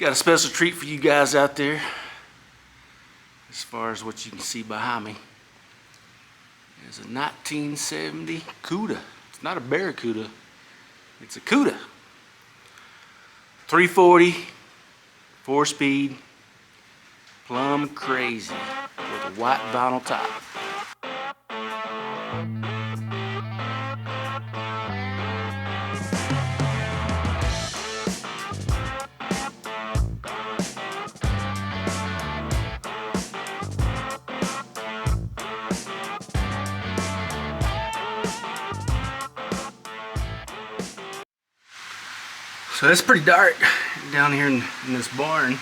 Got a special treat for you guys out there. As far as what you can see behind me, there's a 1970 Cuda. It's not a Barracuda, it's a Cuda. 340, 4-speed, Plum crazy with a white vinyl top. So it's pretty dark down here in this barn.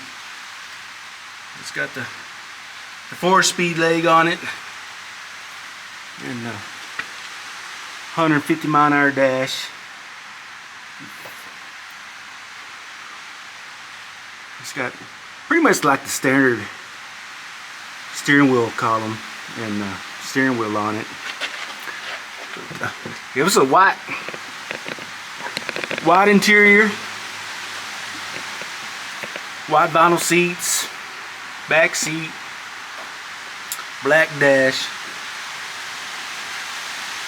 It's got the 4-speed leg on it and 150-mile-an-hour dash. It's got pretty much like the standard steering wheel column and steering wheel on it. It was a white interior, white vinyl seats, back seat, black dash,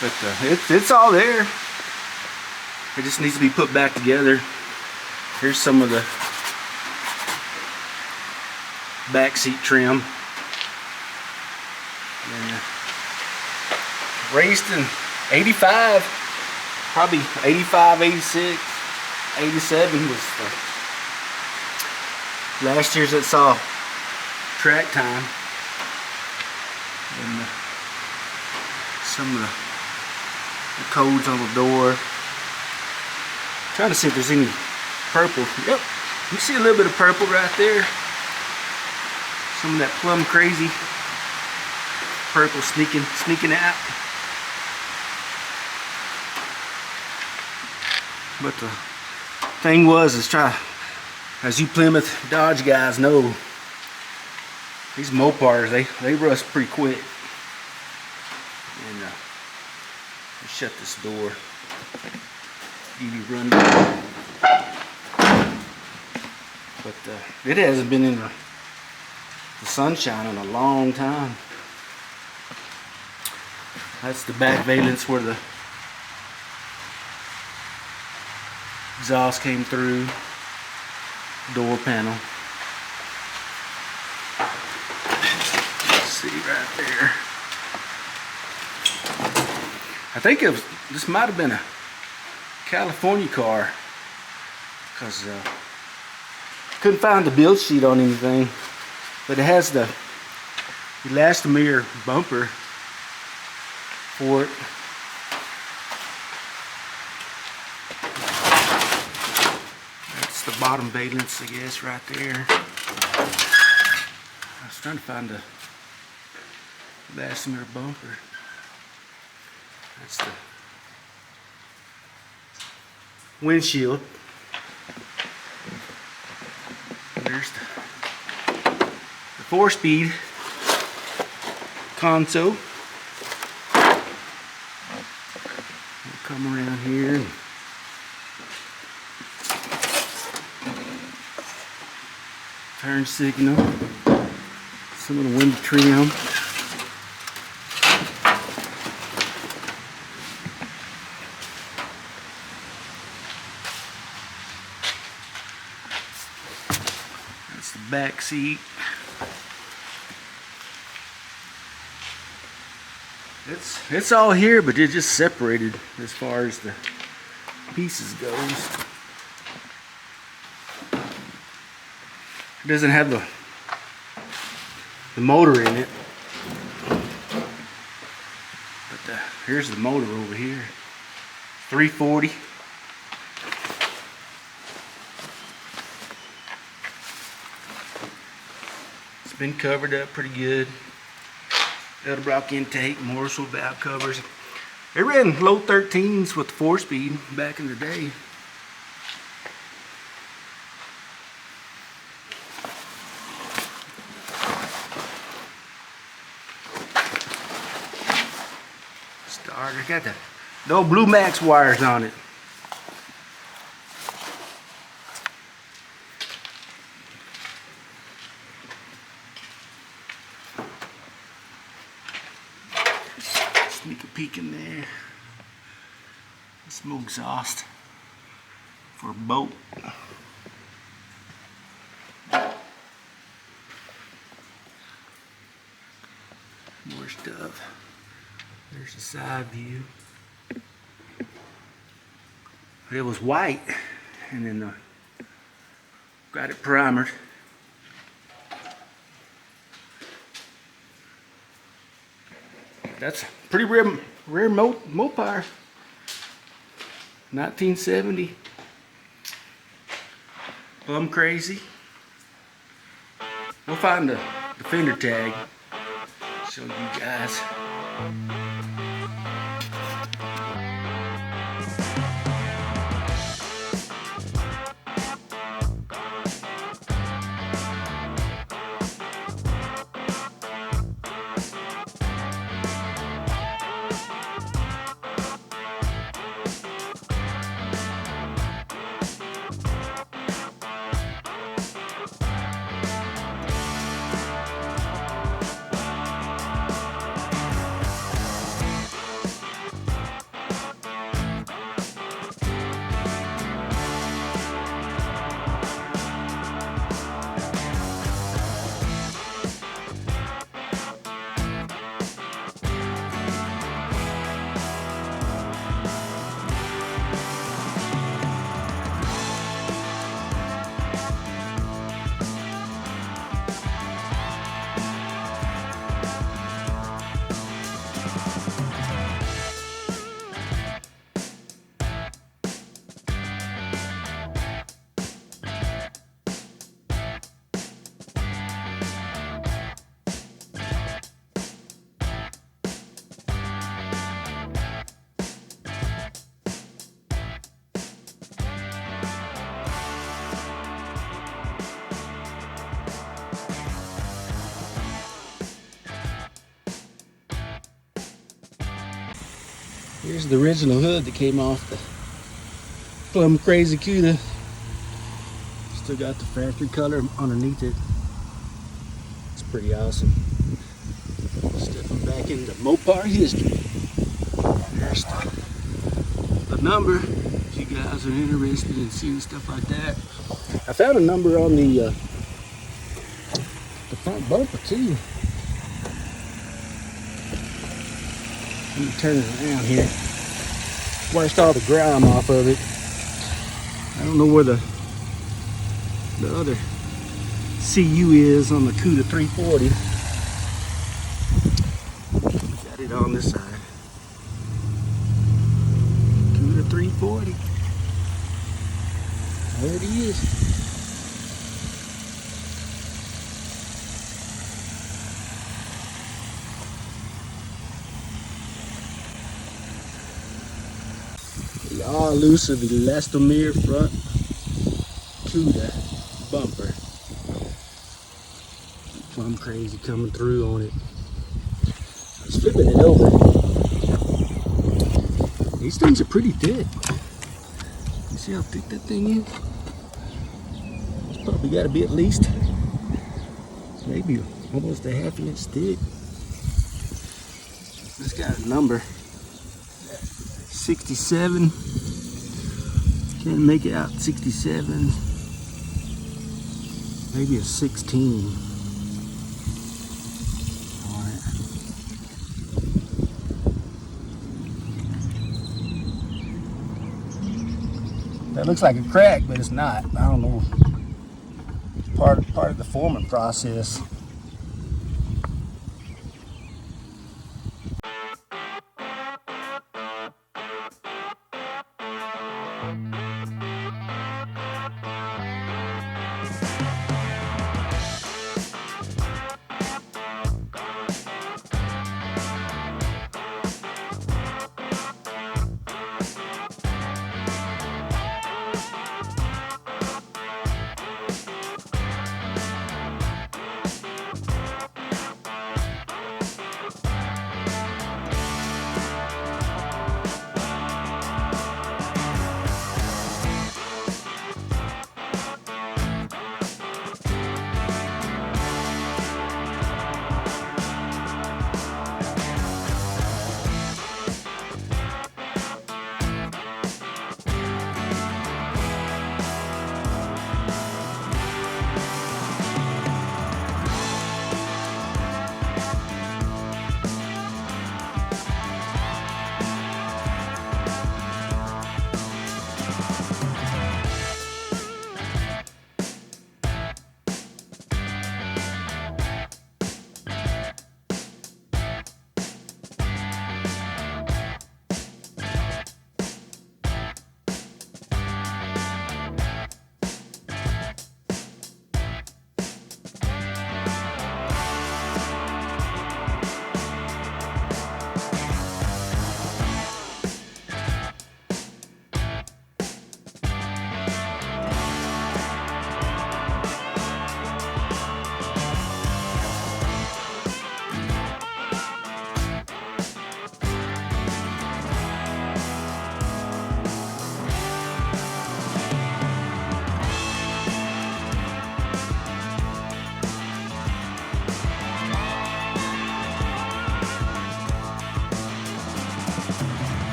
but it's all there. It just needs to be put back together. Here's some of the back seat trim. And, raced in 85, probably 85, 86, 87 was last year's that saw track time. And some of the codes on the door. Trying to see if there's any purple. Yep, you see a little bit of purple right there. Some of that Plum crazy purple sneaking out. But the thing is as you Plymouth Dodge guys know, these Mopars, they rust pretty quick. And let's shut this door. Give you a rundown. But it hasn't been in the sunshine in a long time. That's the back valence where the exhaust came through. Door panel. See right there. I think this might have been a California car, because couldn't find the build sheet on anything, but it has the elastomer bumper for it. That's the bottom valence, I guess, right there. I was trying to find the elastomer bumper. That's the windshield. There's the 4-speed console. We'll come around here and turn signal, some of the window trim. That's the back seat. It's all here, but it's just separated as far as the pieces goes. It doesn't have the motor in it, but here's the motor over here. 340. It's been covered up pretty good. Edelbrock intake, Marshall valve covers. They ran low 13s with the 4-speed back in the day. Starter, got the old Blue Max wires on it. peek in there. Smoke exhaust for a boat. More stuff. There's the side view. It was white, and then got it primered. That's pretty rare Mopar. 1970. Plum crazy. We'll find the fender tag. Show you guys. Here's the original hood that came off the Plum Crazy Cuda. Still got the factory color underneath it. It's pretty awesome. Stepping back into Mopar history. There's the number if you guys are interested in seeing stuff like that. I found a number on the front bumper too. Let me turn it around here. Washed all the grime off of it. I don't know where the other CU is on the Cuda 340. Got it on this side. Cuda 340. There it is. The all-elusive elastomere front Cuda bumper. Plum Crazy coming through on it. I was flipping it over. These things are pretty thick. You see how thick that thing is? It's probably got to be at least maybe almost a ½ inch thick. It's got a number. 67. Can't make it out. 67. Maybe a 16. Alright. That looks like a crack, but it's not. I don't know. It's part of the forming process.